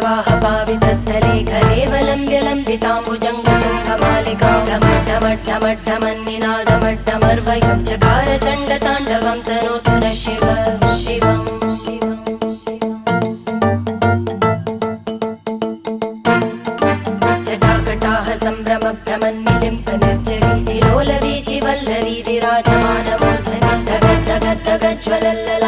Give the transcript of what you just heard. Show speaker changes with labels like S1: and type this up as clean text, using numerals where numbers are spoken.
S1: जटाटवीगलज्जलप्रवाहपावितस्थले घलेवलम्ब्य लम्बिताम्बुजङ्गतुङ्गमालिकां ढमड्ढमड्ढमड्ढमन्निनादमड्ढमर्वयं चकार चण्डताण्डवं तनोतु नः शिव शिवम् जटाकटाह सम्भ्रमभ्रमन्निलिम्प निर्जरी विलोलवीचिवल्लरी विराजमानमूर्धनि धगद्धगद्धगज्ज्वलल्ल